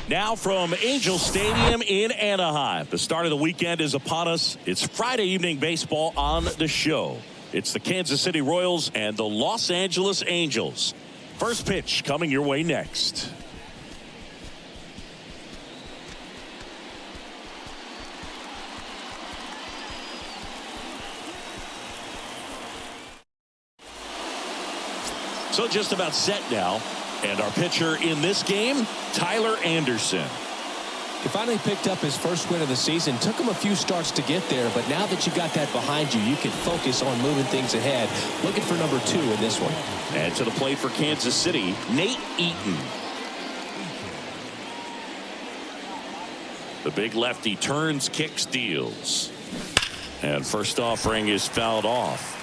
Now from Angel Stadium in Anaheim. The start of the weekend is upon us. It's Friday evening baseball on the show. It's the Kansas City Royals and the Los Angeles Angels. First pitch coming your way next. So just about set now. And our pitcher in this game, Tyler Anderson. He finally picked up his first win of the season. Took him a few starts to get there, but now that you got that behind you, you can focus on moving things ahead. Looking for number 2 in this one. And to the plate for Kansas City, Nate Eaton. The big lefty turns, kicks, deals. And first offering is fouled off.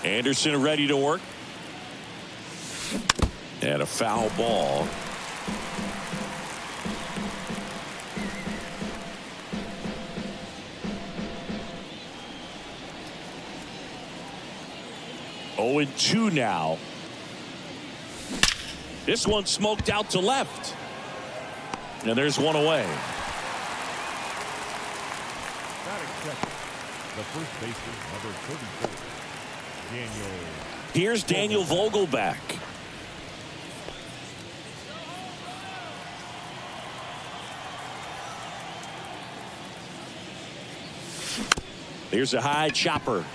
Anderson ready to work. And a foul ball. Oh, and 2 now. This one smoked out to left. And there's one away. The first baseman, number 34. Here's Daniel Vogelbach. Here's a high chopper.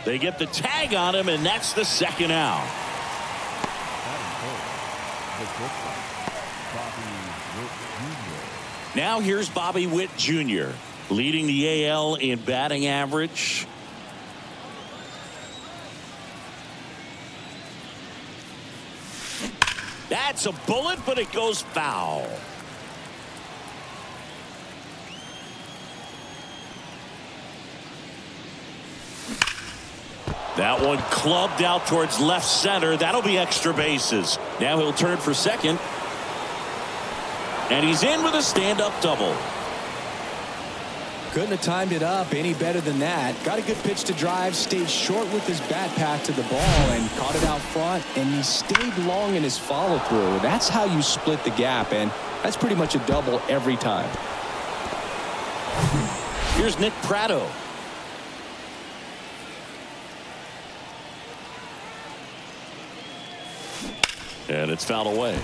They get the tag on him, and that's the second out. Now here's Bobby Witt Jr. leading the AL in batting average. That's a bullet, but it goes foul. That one clubbed out towards left center. That'll be extra bases. Now he'll turn for second. And he's in with a stand-up double. Couldn't have timed it up any better than that. Got a good pitch to drive, stayed short with his bat path to the ball and caught it out front, and he stayed long in his follow through. That's how you split the gap, and that's pretty much a double every time. Here's Nick Pratto. And it's fouled away.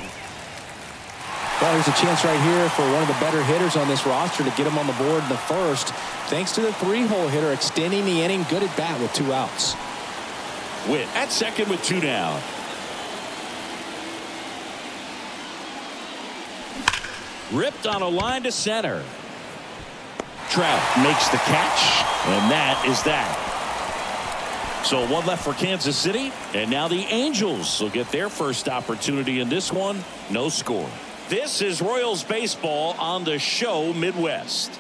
Well, there's a chance right here for one of the better hitters on this roster to get him on the board in the first. Thanks to the 3-hole hitter extending the inning. Good at bat with 2 outs. Witt at second with 2 down. Ripped on a line to center. Trout makes the catch, and that is that. So 1 left for Kansas City, and now the Angels will get their first opportunity in this one. No score. This is Royals baseball on the show Midwest.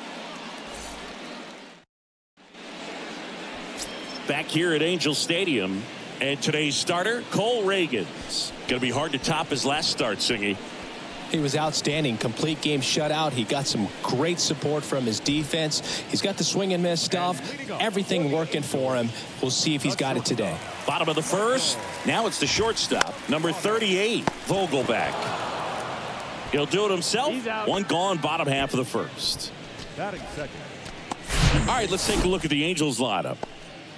Back here at Angel Stadium, and today's starter, Cole Ragans. Going to be hard to top his last start, Singy. He was outstanding. Complete game shutout. He got some great support from his defense. He's got the swing and miss stuff. Everything working for him. We'll see if he's got it today. Bottom of the first. Now it's the shortstop, number 38, Vogelbach. He'll do it himself. 1 gone, bottom half of the first. Batting second. All right, let's take a look at the Angels lineup.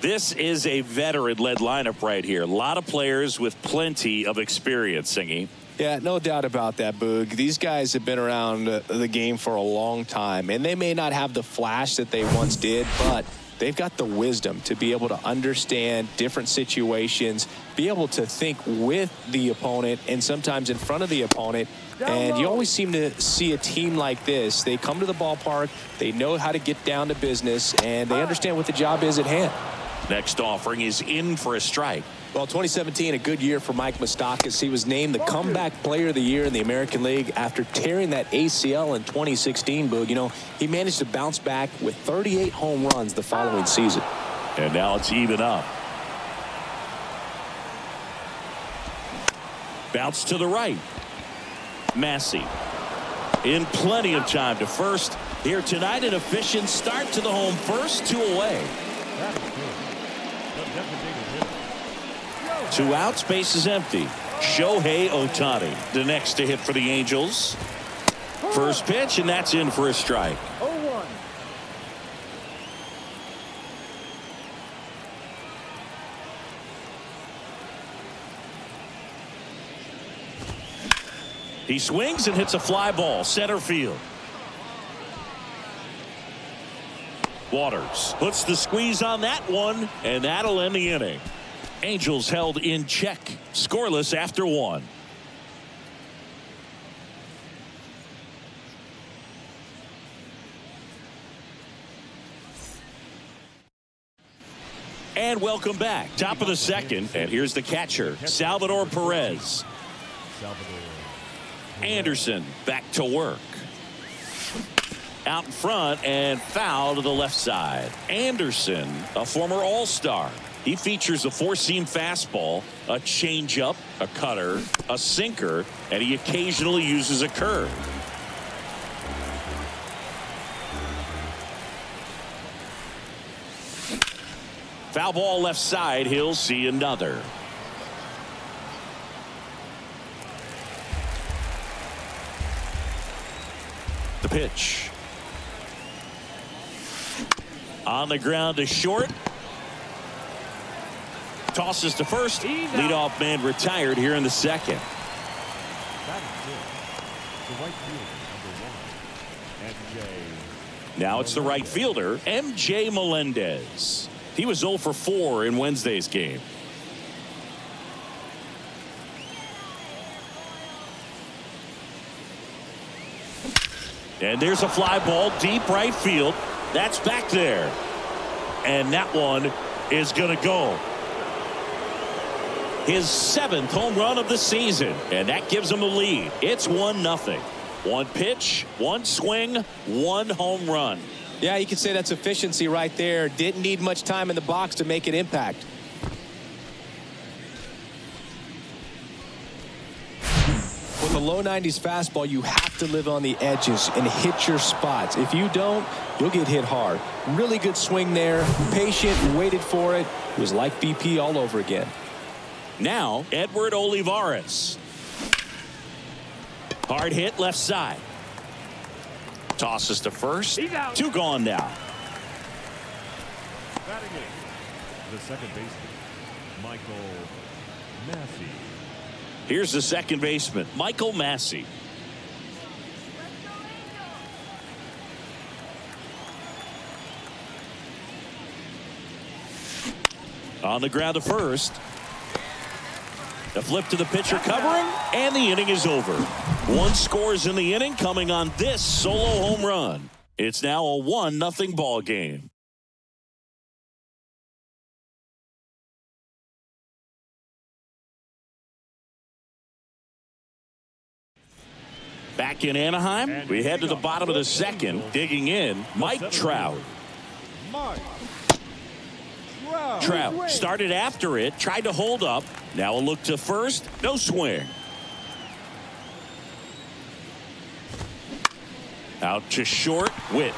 This is a veteran-led lineup right here. A lot of players with plenty of experience, Singy. Yeah, no doubt about that, Boog. These guys have been around the game for a long time, and they may not have the flash that they once did, but they've got the wisdom to be able to understand different situations, be able to think with the opponent and sometimes in front of the opponent. And you always seem to see a team like this. They come to the ballpark, they know how to get down to business, and they understand what the job is at hand. Next offering is in for a strike. Well, 2017, a good year for Mike Moustakas. He was named the comeback player of the year in the American League after tearing that ACL in 2016, Boog. You know, he managed to bounce back with 38 home runs the following season. And now it's even up. Bounce to the right. Massey in plenty of time to first. Here tonight, an efficient start to the home first, 2 away. 2 outs, base is empty. Shohei Ohtani, the next to hit for the Angels. First pitch, and that's in for a strike. 0-1. He swings and hits a fly ball, center field. Waters puts the squeeze on that one, and that'll end the inning. Angels held in check, scoreless after 1. And welcome back. Top of the second, and here's the catcher, Salvador Perez. Anderson back to work. Out in front and foul to the left side. Anderson, a former All-Star. He features a 4-seam fastball, a changeup, a cutter, a sinker, and he occasionally uses a curve. Foul ball left side. He'll see another. The pitch. On the ground to short. Tosses to first. Leadoff man retired here in the second. Batting fifth, the right fielder, number 1, MJ. Now it's the right fielder, MJ Melendez. He was 0 for 4 in Wednesday's game. And there's a fly ball deep right field. That's back there. And that one is going to go. His 7th home run of the season. And that gives him the lead. It's 1-0. 1 pitch, 1 swing, 1 home run. Yeah, you could say that's efficiency right there. Didn't need much time in the box to make an impact. With a low 90s fastball, you have to live on the edges and hit your spots. If you don't, you'll get hit hard. Really good swing there. Patient, waited for it. It was like BP all over again. Now, Edward Olivares. Hard hit left side. Tosses to first. 2 gone now. Batting eighth, the second baseman, Michael Massey. Here's the second baseman, Michael Massey. On the ground to first. The flip to the pitcher covering, and the inning is over. 1 scores in the inning coming on this solo home run. It's now a 1-0 ball game. Back in Anaheim, we head to the bottom of the second. Digging in, Mike Trout. Mike Trout started after it, tried to hold up. Now a look to first, no swing. Out to short, Witt.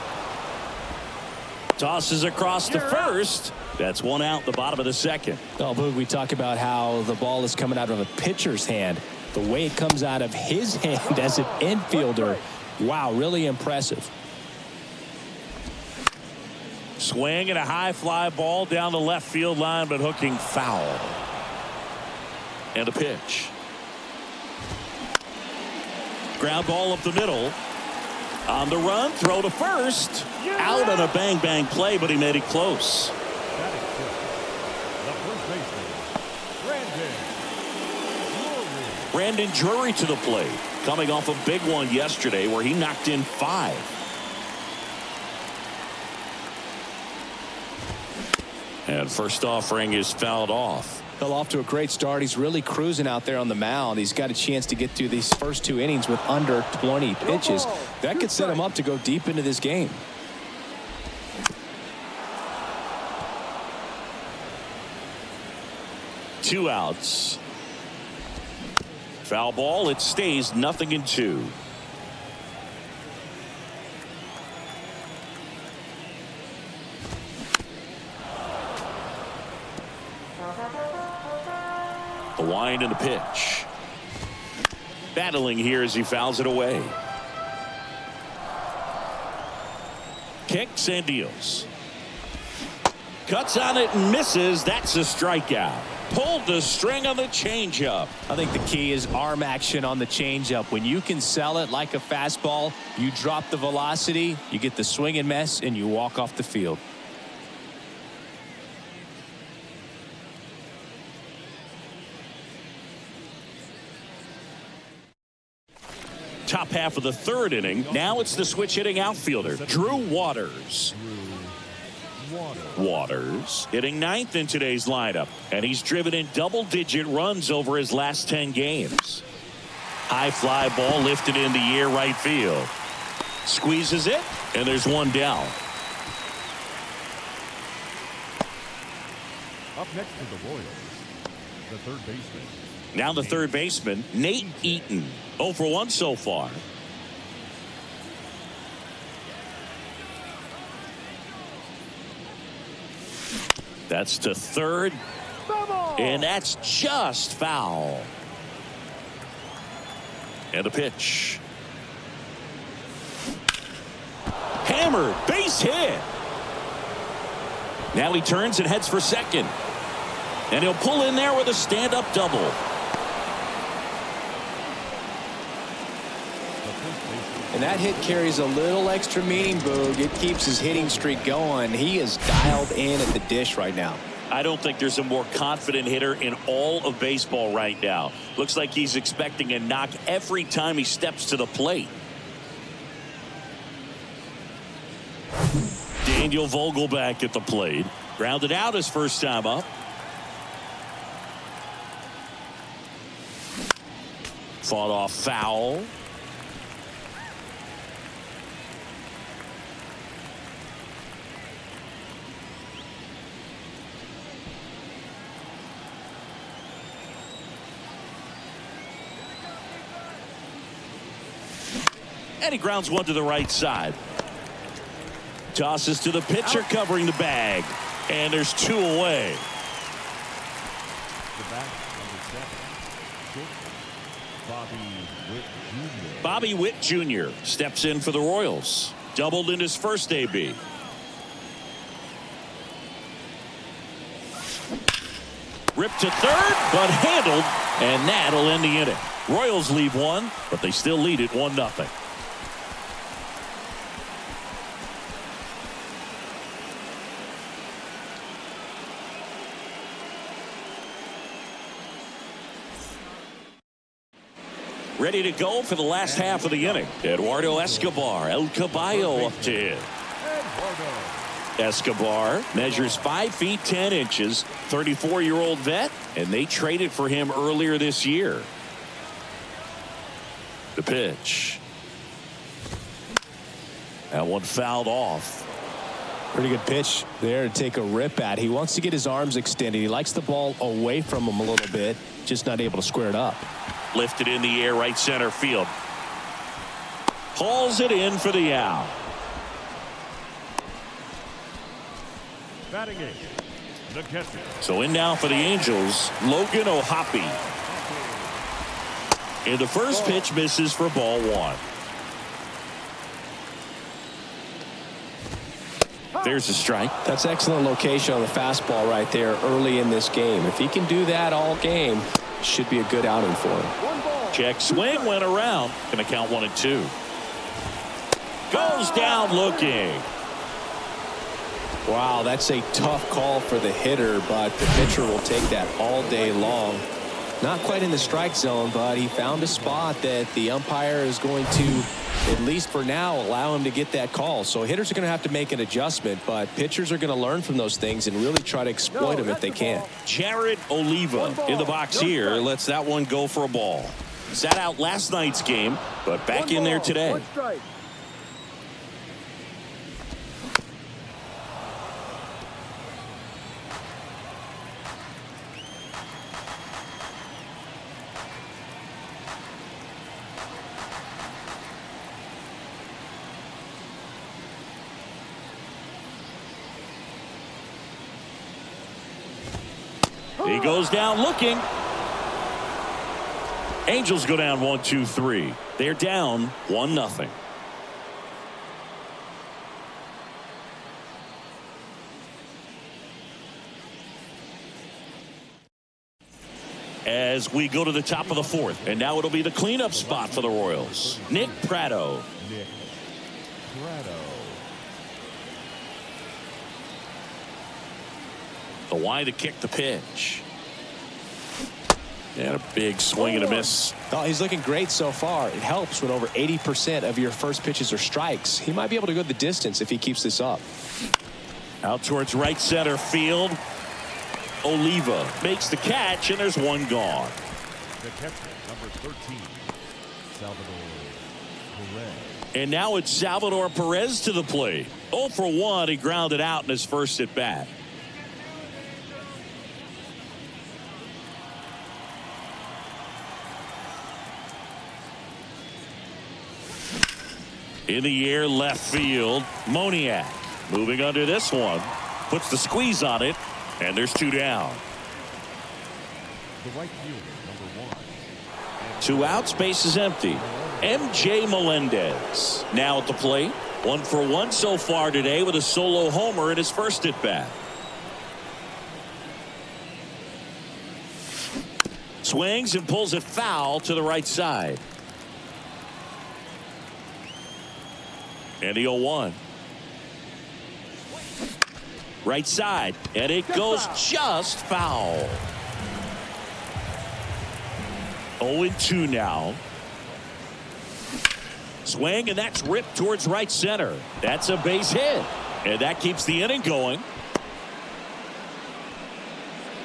Tosses across to first. That's 1 out, the bottom of the second. Oh, Boog, we talk about how the ball is coming out of a pitcher's hand. The way it comes out of his hand as an infielder. Wow, really impressive. Swing and a high fly ball down the left field line, but hooking foul. And a pitch. Ground ball up the middle. On the run, throw to first. Out on a bang-bang play, but he made it close. batting fifth, the first baseman, Brandon Drury to the plate. Coming off a big one yesterday where he knocked in 5. And first offering is fouled off. Fell off to a great start. He's really cruising out there on the mound. He's got a chance to get through these first 2 innings with under 20 pitches. That could set him up to go deep into this game. Two outs. Foul ball. It stays 0-2. The wind and the pitch. Battling here as he fouls it away. Kicks and deals. Cuts on it and misses. That's a strikeout. Pulled the string on the changeup. I think the key is arm action on the changeup. When you can sell it like a fastball, you drop the velocity, you get the swing and miss, and you walk off the field. Top half of the third inning. Now it's the switch hitting outfielder, Drew Waters. Waters hitting ninth in today's lineup, and he's driven in double-digit runs over his last 10 games. High fly ball lifted in the air right field. Squeezes it, and there's one down. Up next to the Royals, the third baseman. Now the third baseman, Nate Eaton. 0 for 1 so far. That's to third. And that's just foul. And a pitch. Hammered, base hit. Now he turns and heads for second. And he'll pull in there with a stand-up double. And that hit carries a little extra meaning, Boog. It keeps his hitting streak going. He is dialed in at the dish right now. I don't think there's a more confident hitter in all of baseball right now. Looks like he's expecting a knock every time he steps to the plate. Daniel Vogelbach at the plate. Grounded out his first time up. Fought off foul. And he grounds one to the right side. Tosses to the pitcher covering the bag. And there's 2 away. The back, number 7, Bobby Witt Jr. steps in for the Royals. Doubled in his first AB. Ripped to third, but handled, and that'll end the inning. Royals leave 1, but they still lead it 1-0. Ready to go for the last half of the inning. Eduardo Escobar, El Caballo up to hit. Escobar measures 5 feet 10 inches, 34-year-old vet, and they traded for him earlier this year. The pitch. That one fouled off. Pretty good pitch there to take a rip at. He wants to get his arms extended. He likes the ball away from him a little bit, just not able to square it up. Lifted in the air right center field. Hauls it in for the out. Batting eighth, the catcher. So in now for the Angels, Logan O'Hoppe. And the first pitch misses for ball 1. There's a strike. That's excellent location on the fastball right there early in this game. If he can do that all game, should be a good outing for him. Check swing, went around. Gonna count 1 and 2. Goes down looking. Wow, that's a tough call for the hitter, but the pitcher will take that all day long. Not quite in the strike zone, but he found a spot that the umpire is going to, at least for now, allow him to get that call. So hitters are going to have to make an adjustment, but pitchers are going to learn from those things and really try to exploit them if they can. Jared Oliva in the box here lets that one go for a ball. Sat out last night's game, but back in there today. He goes down looking. Angels go down 1-2-3. They're down 1-0. As we go to the top of the fourth, and now it'll be the cleanup spot for the Royals. Nick Pratto. Nick Pratto. The wide to kick the pitch. And a big swing and a miss. Oh, he's looking great so far. It helps when over 80% of your first pitches are strikes. He might be able to go the distance if he keeps this up. Out towards right center field. Oliva makes the catch, and there's one gone. The catcher, number 13, Salvador Perez. And now it's Salvador Perez to the plate. 0 for 1. He grounded out in his first at bat. In the air, left field. Moniak moving under this one. Puts the squeeze on it. And there's 2 down. The right fielder, number 1. 2 outs, base is empty. MJ Melendez now at the plate. 1 for 1 so far today with a solo homer in his first at bat. Swings and pulls it foul to the right side. And the 0-1. Right side, and it goes just foul. 0-2 now. Swing, and that's ripped towards right center. That's a base hit, and that keeps the inning going.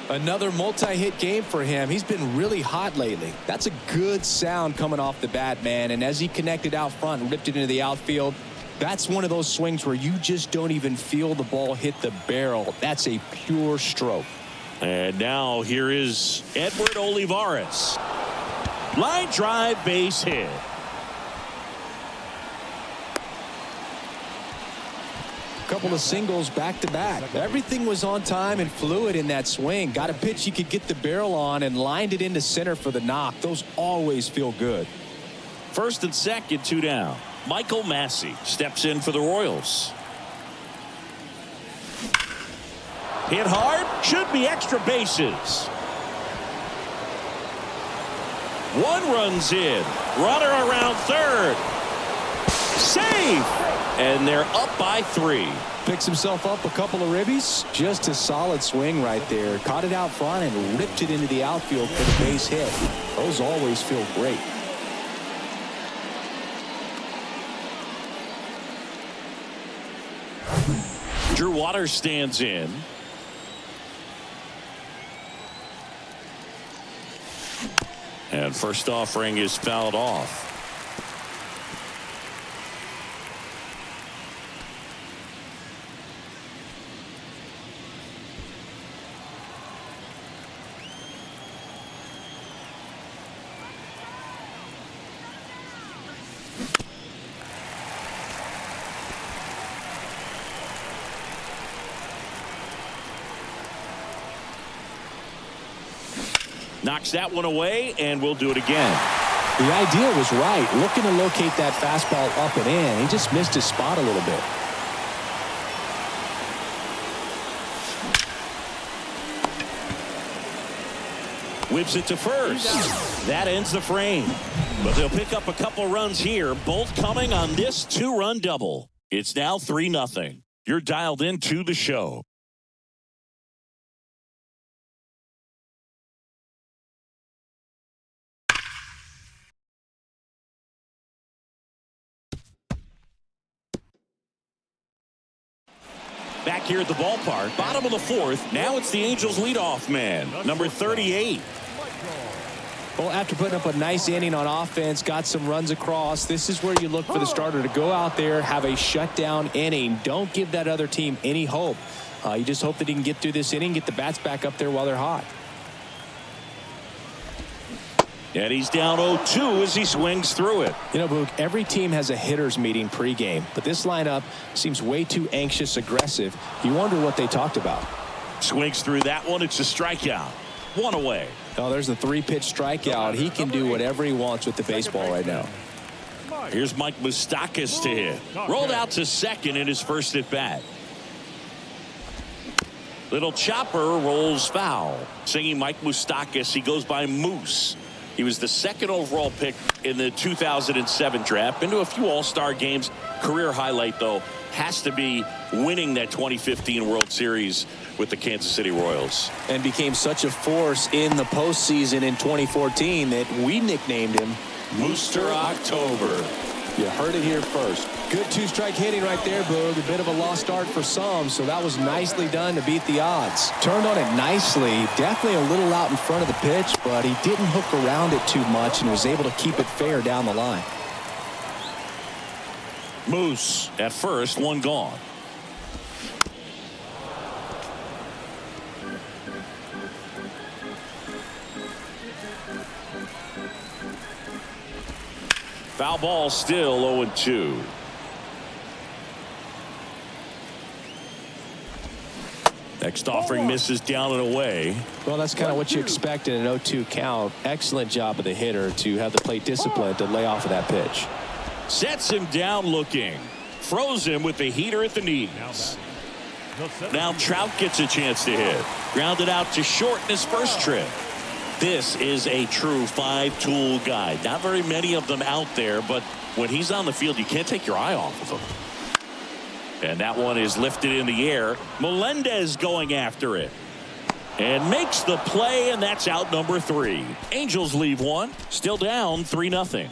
Another multi-hit game for him. He's been really hot lately. That's a good sound coming off the bat, man. And as he connected out front and ripped it into the outfield, that's one of those swings where you just don't even feel the ball hit the barrel. That's a pure stroke. And now here is Edward Olivares. Line drive, base hit. Couple of singles back to back. Everything was on time and fluid in that swing. Got a pitch he could get the barrel on and lined it into center for the knock. Those always feel good. First and second, 2 down. Michael Massey steps in for the Royals. Hit hard, should be extra bases. 1 runs in, runner around third. Safe, and they're up by 3. Picks himself up a couple of ribbies. Just a solid swing right there. Caught it out front and ripped it into the outfield for the base hit. Those always feel great. Drew Waters stands in. And first offering is fouled off. Knocks that one away, and we'll do it again. The idea was right. Looking to locate that fastball up and in. He just missed his spot a little bit. Whips it to first. That ends the frame. But they'll pick up a couple runs here, both coming on this 2-run double. It's now 3-0. You're dialed into the show. Back here at the ballpark, bottom of the fourth. Now it's the Angels leadoff man, number 38. Well, after putting up a nice inning on offense, got some runs across, this is where you look for the starter to go out there, have a shutdown inning. Don't give that other team any hope. You just hope that he can get through this inning, get the bats back up there while they're hot. And he's down 0-2 as he swings through it. You know, Boog, every team has a hitters meeting pregame, but this lineup seems way too anxious, aggressive. You wonder what they talked about. Swings through that one. It's a strikeout. one away. Oh, there's a 3-pitch strikeout. He can do whatever he wants with the baseball right now. Here's Mike Moustakas to hit. Rolled out to second in his first at bat. Little chopper rolls foul. Singing Mike Moustakas. He goes by Moose. He was the second overall pick in the 2007 draft. Been to a few all-star games. Career highlight, though, has to be winning that 2015 World Series with the Kansas City Royals. And became such a force in the postseason in 2014 that we nicknamed him Mooster October. You heard it here first. Good 2-strike hitting right there, Boog. A bit of a lost start for some, so that was nicely done to beat the odds. Turned on it nicely. Definitely a little out in front of the pitch, but he didn't hook around it too much and was able to keep it fair down the line. Moose at first, one gone. Foul ball, still 0-2. Next offering misses down and away. Well, that's kind of what you expect in an 0-2 count. Excellent job of the hitter to have the plate discipline to lay off of that pitch. Sets him down looking. Froze him with the heater at the knees. Now Trout gets a chance to hit. Grounded out to short in his first trip. This is a true 5-tool guy. Not very many of them out there, but when he's on the field, you can't take your eye off of him. And that one is lifted in the air. Melendez going after it. And makes the play, and that's out number 3. Angels leave one. Still down 3-0.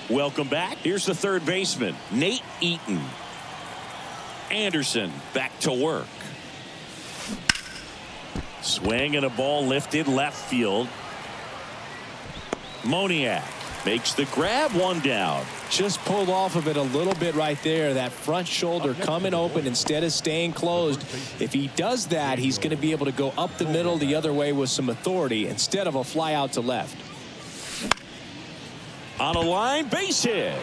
Welcome back. Here's the third baseman, Nate Eaton. Anderson back to work. Swing and a ball lifted left field. Moniak makes the grab, one down. Just pulled off of it a little bit right there. That front shoulder coming open instead of staying closed. If he does that, he's going to be able to go up the middle the other way with some authority instead of a fly out to left. On a line, base hit.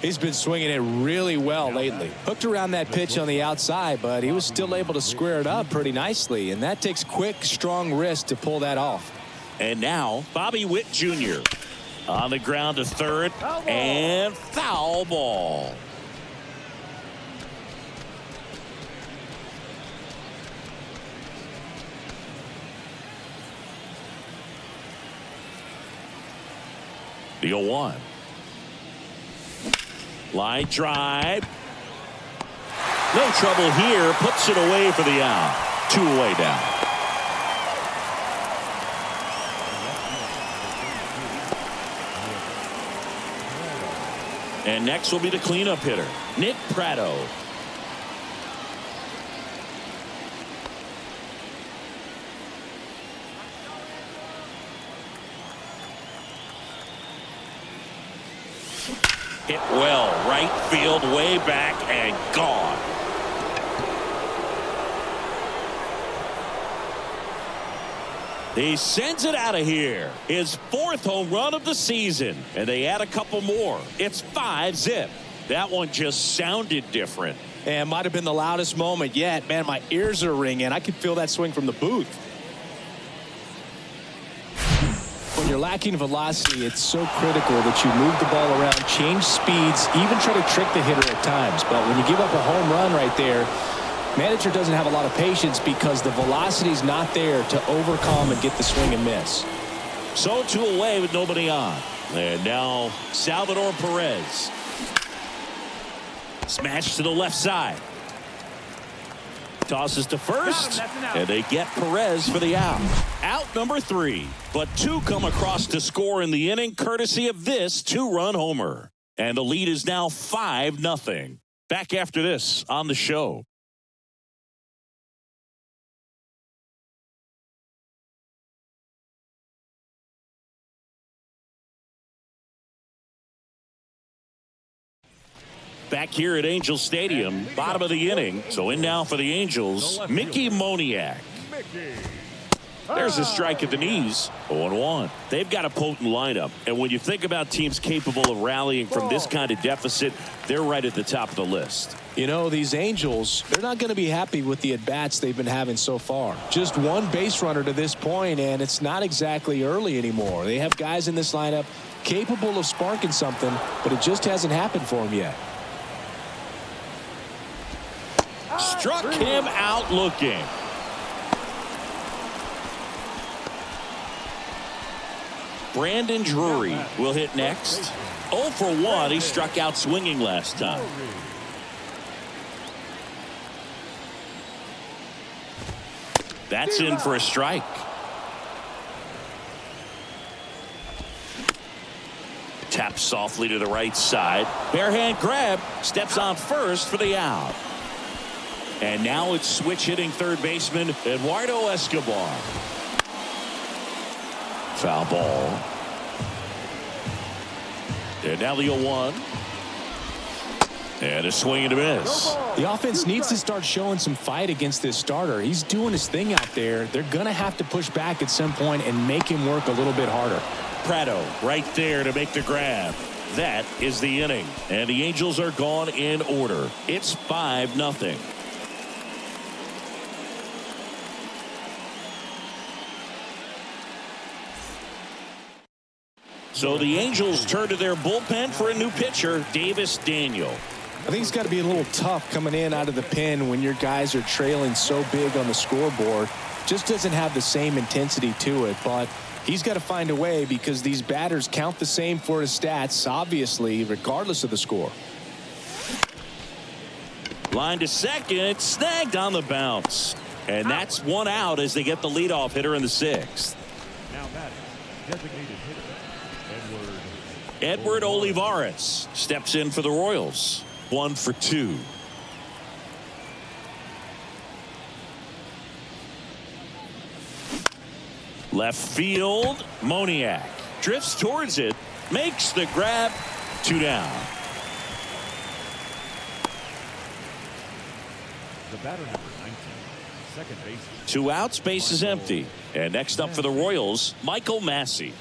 He's been swinging it really well lately. Hooked around that pitch on the outside, but he was still able to square it up pretty nicely, and that takes quick, strong wrist to pull that off. And now Bobby Witt Jr. on the ground to third, and foul ball. The 0-1. Line drive. No trouble here. Puts it away for the out. 2 away now. And next will be the cleanup hitter, Nick Pratto. Hit well, right field, way back, and gone. He sends it out of here. His 4th home run of the season, and they add a couple more. It's 5-zip. That one just sounded different. And might have been the loudest moment yet. Man, my ears are ringing. I could feel that swing from the booth. When you're lacking velocity, it's so critical that you move the ball around, change speeds, even try to trick the hitter at times. But when you give up a home run right there, manager doesn't have a lot of patience because the velocity's not there to overcome and get the swing and miss. So 2 away with nobody on. And now Salvador Perez. Smash to the left side. Tosses to first, and they get Perez for the out. Out number 3, but 2 come across to score in the inning, courtesy of this 2-run homer. And the lead is now 5-0. Back after this on the show. Back here at Angel Stadium, bottom of the inning. So in now for the Angels, Mickey Moniak. There's a strike at the knees. 0-1. They've got a potent lineup. And when you think about teams capable of rallying from this kind of deficit, they're right at the top of the list. You know, these Angels, they're not going to be happy with the at-bats they've been having so far. Just one base runner to this point, and it's not exactly early anymore. They have guys in this lineup capable of sparking something, but it just hasn't happened for them yet. Struck him out looking. Brandon Drury will hit next. 0 for 1. He struck out swinging last time. That's in for a strike. Taps softly to the right side. Bare hand grab. Steps on first for the out. And now it's switch hitting third baseman Eduardo Escobar. Foul ball. And now the 0-1. And a swing and a miss. The offense needs to start showing some fight against this starter. He's doing his thing out there. They're going to have to push back at some point and make him work a little bit harder. Prado right there to make the grab. That is the inning. And the Angels are gone in order. It's 5-0. So the Angels turn to their bullpen for a new pitcher, Davis Daniel. I think it's got to be a little tough coming in out of the pen when your guys are trailing so big on the scoreboard. Just doesn't have the same intensity to it, but he's got to find a way because these batters count the same for his stats, obviously, regardless of the score. Line to second, snagged on the bounce. And that's one out as they get the leadoff hitter in the 6th. Now batting, designated hitter, Edward Olivares steps in for the Royals. 1 for 2. Left field, Moniak drifts towards it, makes the grab. 2 down. The batter number 19, second base. 2 outs, base is empty. And next up for the Royals, Michael Massey.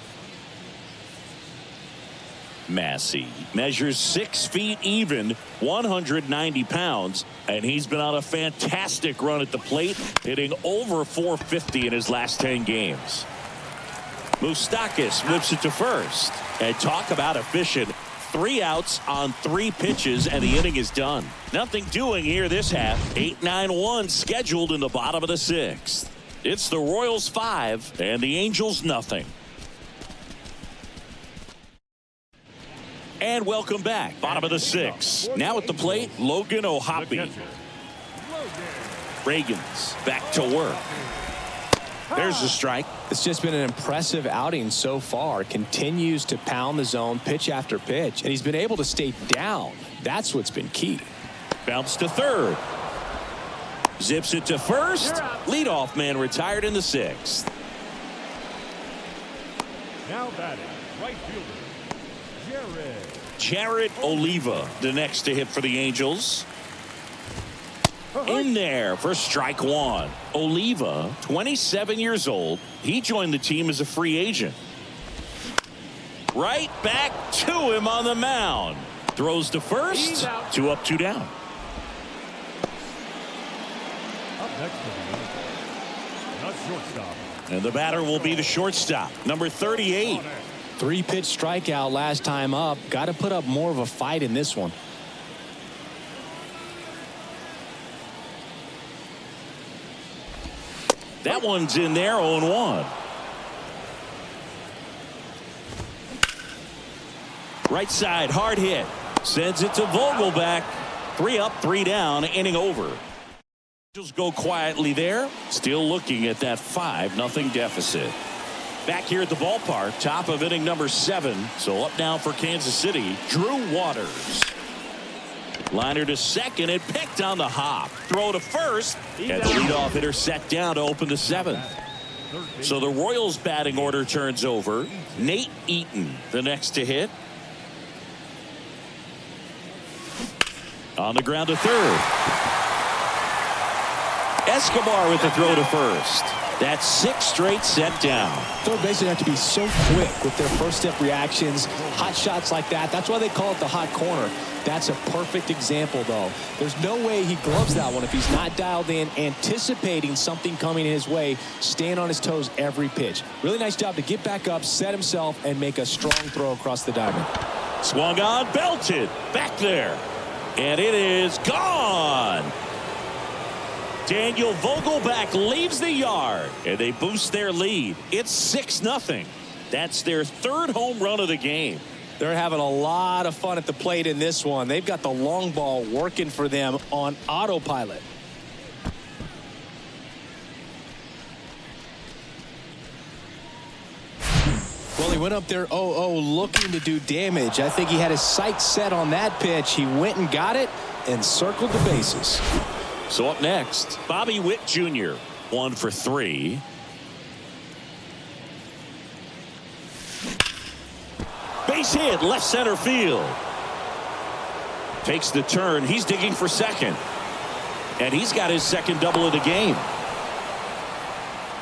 Massey measures 6 feet even, 190 pounds, and he's been on a fantastic run at the plate, hitting over 450 in his last 10 games. Moustakas whips it to first. And talk about efficient. 3 outs on 3 pitches, and the inning is done. Nothing doing here this half. 8-9-1 scheduled in the bottom of the 6th. It's the Royals 5 and the Angels nothing. And welcome back. Bottom of the 6th. Now at the plate, Logan O'Hoppe. Reagans back to work. There's a strike. It's just been an impressive outing so far. Continues to pound the zone pitch after pitch, and he's been able to stay down. That's what's been key. Bounce to third. Zips it to first. Leadoff man retired in the 6th. Now batting, right fielder, Jared Oliva, the next to hit for the Angels. In there for strike 1. Oliva, 27 years old. He joined the team as a free agent. Right back to him on the mound. Throws to first. 2 up, 2 down. Up next to the shortstop. And the batter will be the shortstop, number 38. 3-pitch strikeout last time up. Got to put up more of a fight in this one. That one's in there, 0-1. Right side, hard hit. Sends it to Vogelbach. 3 up, 3 down, inning over. Angels go quietly there. Still looking at that 5-0 deficit. Back here at the ballpark, top of inning number 7. So up now for Kansas City, Drew Waters. Liner to second and picked on the hop. Throw to first. And the leadoff hitter set down to open the 7th. So the Royals batting order turns over. Nate Eaton, the next to hit. On the ground to third. Escobar with the throw to first. That's 6 straight set down. Third basemen have to be so quick with their first step reactions, hot shots like that. That's why they call it the hot corner. That's a perfect example, though. There's no way he gloves that one if he's not dialed in, anticipating something coming his way, staying on his toes every pitch. Really nice job to get back up, set himself, and make a strong throw across the diamond. Swung on, belted, back there. And it is gone. Daniel Vogelbach leaves the yard, and they boost their lead. It's 6-0. That's their 3rd home run of the game. They're having a lot of fun at the plate in this one. They've got the long ball working for them on autopilot. Well, he went up there 0-0 looking to do damage. I think he had his sights set on that pitch. He went and got it and circled the bases. So up next, Bobby Witt Jr. 1 for 3. Base hit, left center field. Takes the turn. He's digging for second. And he's got his 2nd double of the game.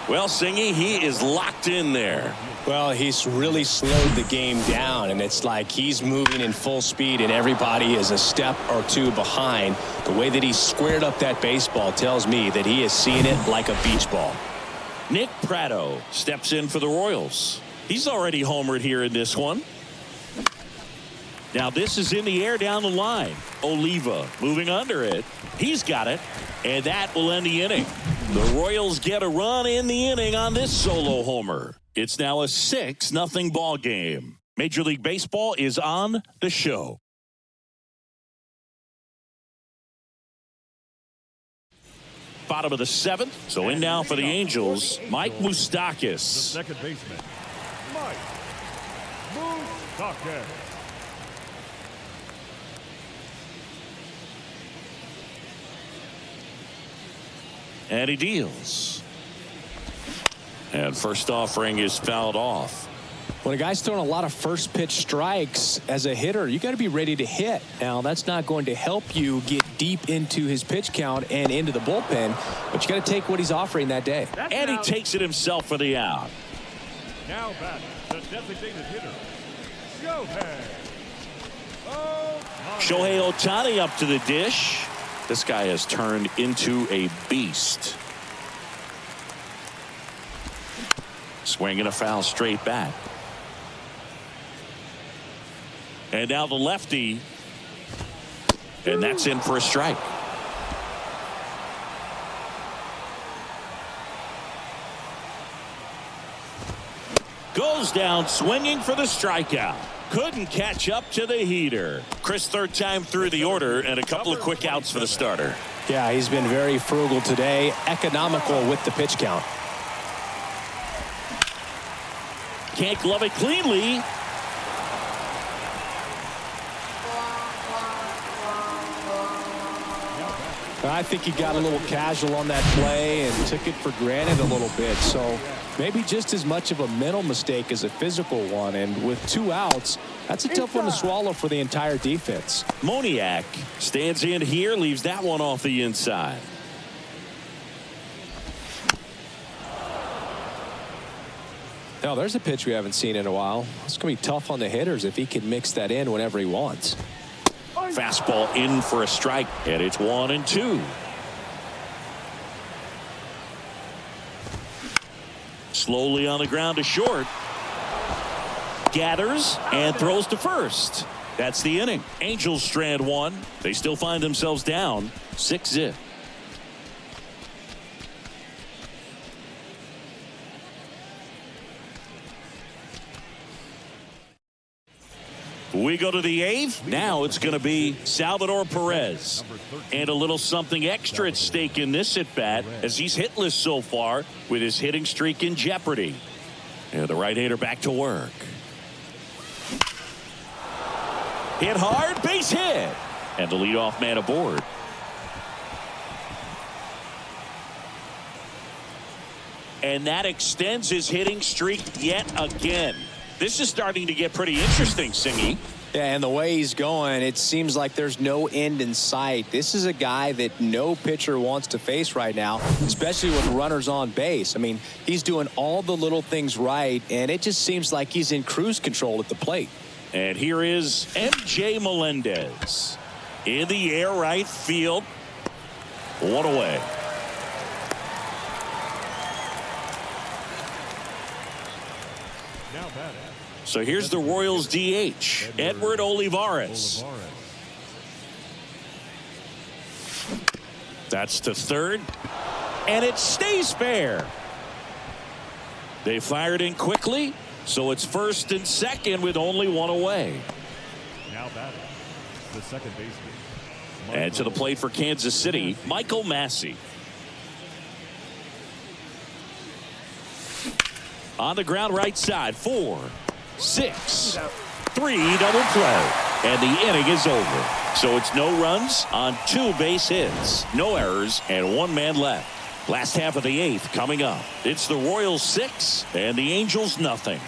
Well, Singy, he is locked in there. Well, he's really slowed the game down, and it's like he's moving in full speed, and everybody is a step or two behind. The way that he squared up that baseball tells me that he is seeing it like a beach ball. Nick Pratto steps in for the Royals. He's already homered here in this one. Now this is in the air down the line. Oliva moving under it. He's got it, and that will end the inning. The Royals get a run in the inning on this solo homer. It's now a 6-0 ball game. Major League Baseball is on the show. Bottom of the 7th. So in now for the Angels, Mike Moustakas. The 2nd baseman, Mike Moustakas. And he deals. And first offering is fouled off. When a guy's throwing a lot of first pitch strikes as a hitter, you got to be ready to hit. Now, that's not going to help you get deep into his pitch count and into the bullpen, but you got to take what he's offering that day. And he takes it himself for the out. Now batting, the designated hitter, Shohei Ohtani up to the dish. This guy has turned into a beast. Swinging a foul straight back. And now the lefty. And that's in for a strike. Goes down swinging for the strikeout. Couldn't catch up to the heater. Chris, 3rd time through the order, and a couple of quick outs for the starter. Yeah, he's been very frugal today, economical with the pitch count. Can't glove it cleanly. I think he got a little casual on that play and took it for granted a little bit. So maybe just as much of a mental mistake as a physical one. And with 2 outs, that's a tough one to swallow for the entire defense. Moniak stands in here, leaves that one off the inside. Now, there's a pitch we haven't seen in a while. It's going to be tough on the hitters if he can mix that in whenever he wants. Fastball in for a strike, and it's 1-2. Slowly on the ground to short. Gathers and throws to first. That's the inning. Angels strand 1. They still find themselves down 6-0. We go to the 8th. Now it's going to be Salvador Perez. And a little something extra at stake in this at-bat as he's hitless so far with his hitting streak in jeopardy. And the right-hander back to work. Hit hard, base hit. And the leadoff man aboard. And that extends his hitting streak yet again. This is starting to get pretty interesting, Singy. Yeah, and the way he's going, it seems like there's no end in sight. This is a guy that no pitcher wants to face right now, especially with runners on base. I mean, he's doing all the little things right, and it just seems like he's in cruise control at the plate. And here is MJ Melendez in the air, right field. One away. Now batting. So here's the Royals DH, Edward Olivares. That's to third, and it stays fair. They fired in quickly, so it's first and second with only one away. Now batting, the second baseman. And to the plate for Kansas City, Michael Massey. On the ground right side, 4, 6, 3 double play. And the inning is over. So it's no runs on 2 base hits, no errors, and 1 man left. Last half of the 8th coming up. It's the Royals 6 and the Angels nothing.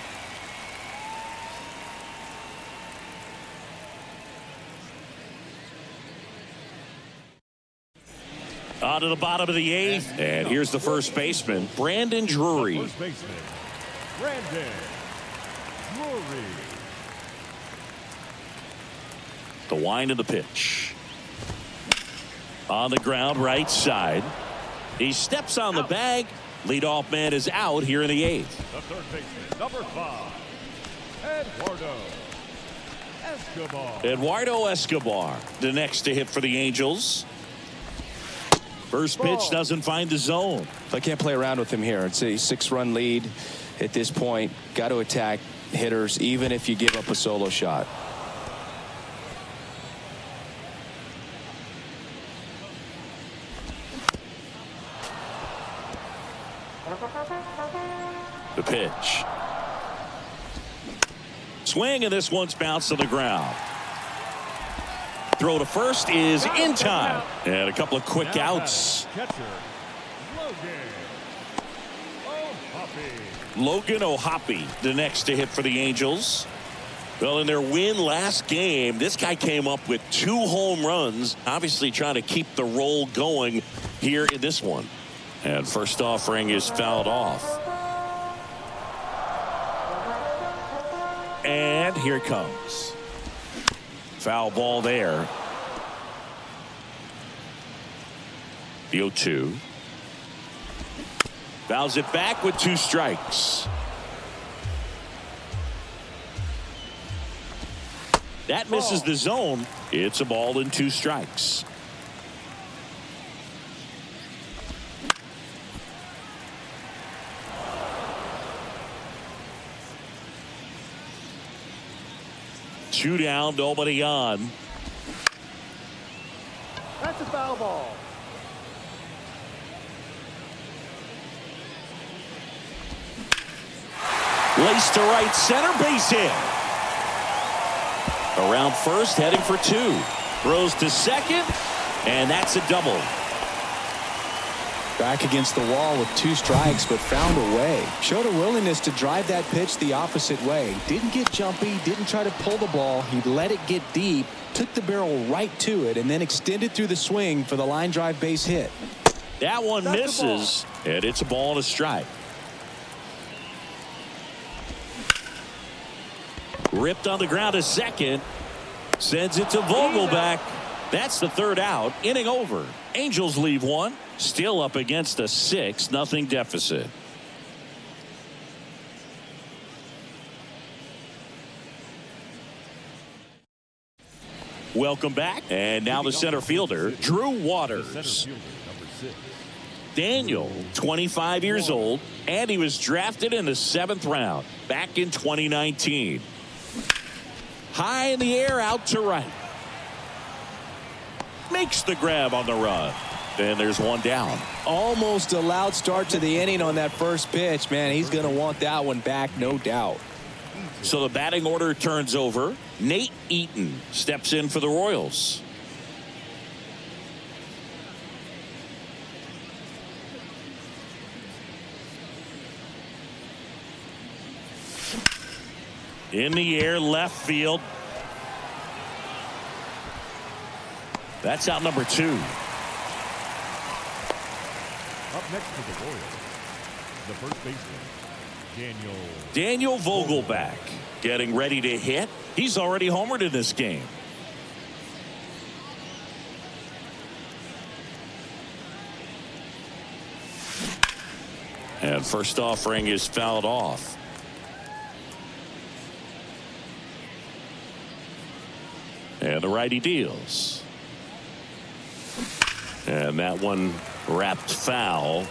On to the bottom of the 8th, and here's the first baseman, Brandon Drury. First baseman, Brandon Drury. The wind of the pitch. On the ground right side. He steps on the bag. Leadoff man is out here in the 8th. The third baseman, number 5, Eduardo Escobar. Eduardo Escobar, the next to hit for the Angels. First pitch doesn't find the zone. I can't play around with him here. It's a 6-run lead at this point. Got to attack hitters, even if you give up a solo shot. The pitch. Swing, and this one's bounced to the ground. Throw to first is in time. And a couple of quick outs. Catcher, Logan O'Hoppe. Logan O'Hoppe, the next to hit for the Angels. Well, in their win last game, this guy came up with 2 home runs, obviously trying to keep the roll going here in this one. And first offering is fouled off. And here it comes. Foul ball there. The 0-2. Fouls it back with 2 strikes. That misses the zone. It's a ball and 2 strikes. Two down, nobody on. That's a foul ball. Laced to right center, base hit. Around first, heading for 2. Throws to second, and that's a double. Back against the wall with 2 strikes, but found a way. Showed a willingness to drive that pitch the opposite way. Didn't get jumpy, didn't try to pull the ball. He let it get deep, took the barrel right to it, and then extended through the swing for the line drive base hit. That one misses, and it's a ball and a strike. Ripped on the ground to second. Sends it to Vogelback. That's the 3rd out. Inning over. Angels leave 1. Still up against a 6-0 deficit. Welcome back. And now the center fielder, Drew Waters. Daniel, 25 years old, and he was drafted in the 7th round back in 2019. High in the air, out to right. Makes the grab on the run. And there's 1 down. Almost a loud start to the inning on that first pitch. Man, he's going to want that one back, no doubt. So the batting order turns over. Nate Eaton steps in for the Royals. In the air, left field. That's out number 2. Up next for the Royals, the first baseman, Daniel Vogelbach getting ready to hit. He's already homered in this game. And first offering is fouled off. And the righty deals. And that one wrapped foul.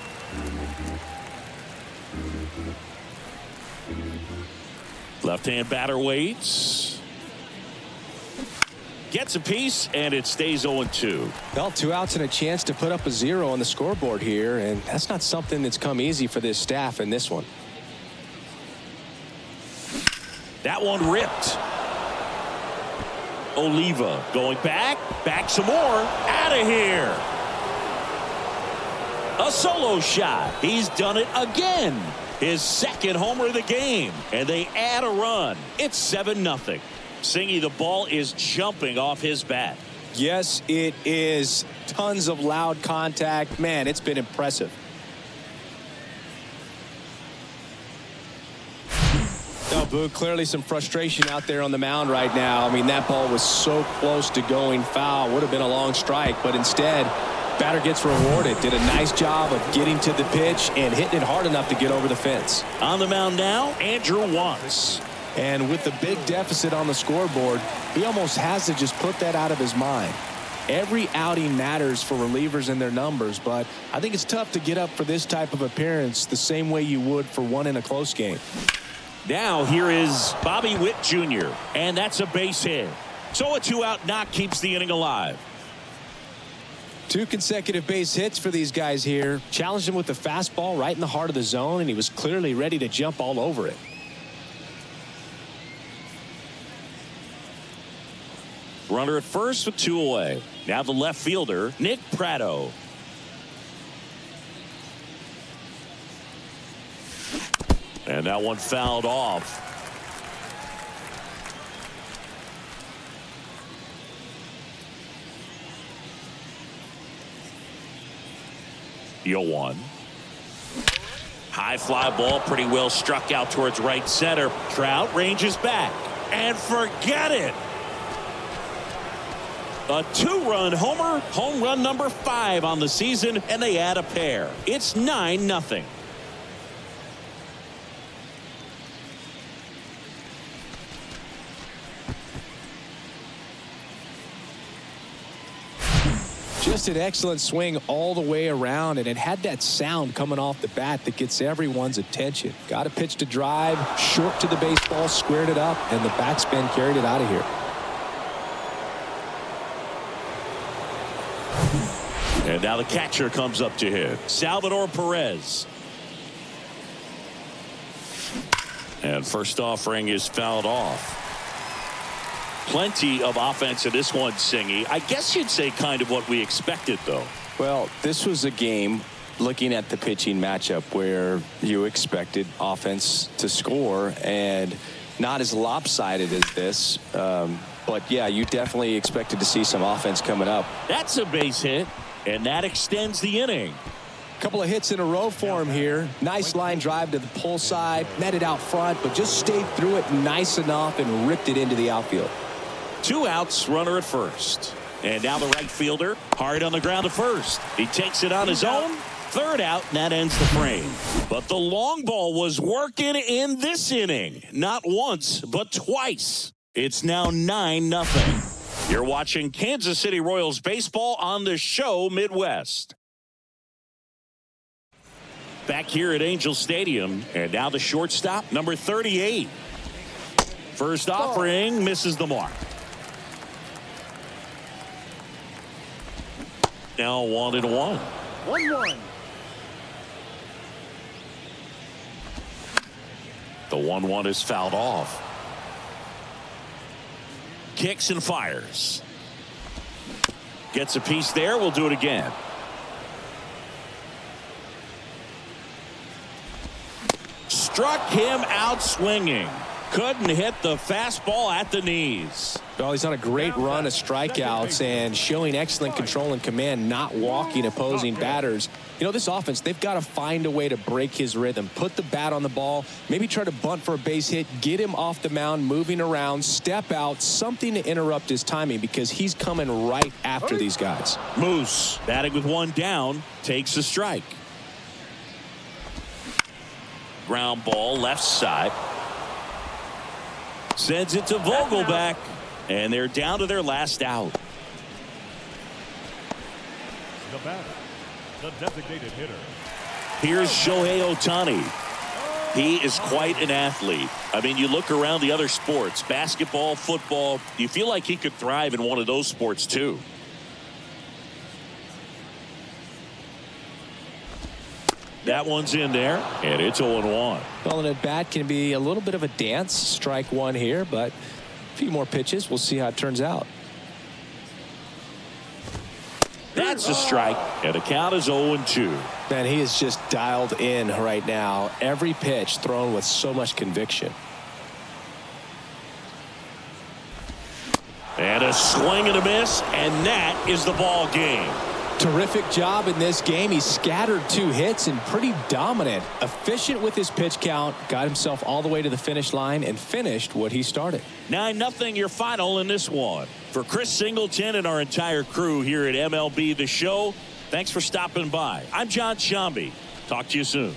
Left-hand batter waits. Gets a piece, and it stays 0-2. Well, 2 outs and a chance to put up a 0 on the scoreboard here, and that's not something that's come easy for this staff in this one. That one ripped. Oliva going back some more, out of here. A solo shot. He's done it again. His second homer of the game, and they add a run. It's 7-0. Singy, the ball is jumping off his bat. Yes, it is. Tons of loud contact. Man, it's been impressive. Oh, Boog, clearly some frustration out there on the mound right now. I mean, that ball was so close to going foul. Would have been a long strike, but instead, batter gets rewarded. Did a nice job of getting to the pitch and hitting it hard enough to get over the fence. On the mound now, Andrew Wantz. And with the big deficit on the scoreboard, he almost has to just put that out of his mind. Every outing matters for relievers and their numbers, but I think it's tough to get up for this type of appearance the same way you would for one in a close game. Now here is Bobby Witt Jr., and that's a base hit. So a 2-out knock keeps the inning alive. 2 consecutive base hits for these guys here. Challenged him with the fastball right in the heart of the zone, and he was clearly ready to jump all over it. Runner at first with 2 away. Now the left fielder, Nick Pratto. And that one fouled off. The 0-1. High fly ball, pretty well struck out towards right center. Trout ranges back. And forget it. A 2-run homer, home run number 5 on the season, and they add a pair. It's 9-0. Just an excellent swing all the way around, and it had that sound coming off the bat that gets everyone's attention. Got a pitch to drive, short to the baseball, squared it up, and the backspin carried it out of here. And now the catcher comes up to hit. Salvador Perez. And first offering is fouled off. Plenty of offense in this one, Singy. I guess you'd say kind of what we expected, though. Well, this was a game, looking at the pitching matchup, where you expected offense to score, and not as lopsided as this. But, yeah, you definitely expected to see some offense coming up. That's a base hit, and that extends the inning. Couple of hits in a row for him here. Nice line drive to the pull side, met it out front, but just stayed through it nice enough and ripped it into the outfield. 2 outs, runner at first. And now the right fielder, hard on the ground to first. He takes it on his own. 3rd out, and that ends the frame. But the long ball was working in this inning. Not once, but twice. It's now 9-0. You're watching Kansas City Royals baseball on the show Midwest. Back here at Angel Stadium, and now the shortstop, number 38. First offering misses the mark. Now 1-1. 1-1. The 1-1 is fouled off. Kicks and fires. Gets a piece there. We'll do it again. Struck him out swinging. Couldn't hit the fastball at the knees. Well, he's on a great run of strikeouts and showing excellent control and command, not walking opposing batters. You know, this offense, they've got to find a way to break his rhythm, put the bat on the ball, maybe try to bunt for a base hit, get him off the mound, moving around, step out, something to interrupt his timing because he's coming right after these guys. Moose batting with one down, takes a strike. Ground ball left side. Sends it to Vogelback, and they're down to their last out. The batter, the designated hitter. Here's Shohei Ohtani. He is quite an athlete. I mean, you look around the other sports, basketball, football, you feel like he could thrive in one of those sports too. That one's in there, and it's 0-1. Well, an at-bat can be a little bit of a dance. Strike one here, but a few more pitches. We'll see how it turns out. That's a strike, and the count is 0-2. Man, he is just dialed in right now. Every pitch thrown with so much conviction. And a swing and a miss, and that is the ball game. Terrific job in this game. He scattered 2 hits and pretty dominant. Efficient with his pitch count. Got himself all the way to the finish line and finished what he started. 9-0 your final in this one. For Chris Singleton and our entire crew here at MLB The Show, thanks for stopping by. I'm John Sciambi. Talk to you soon.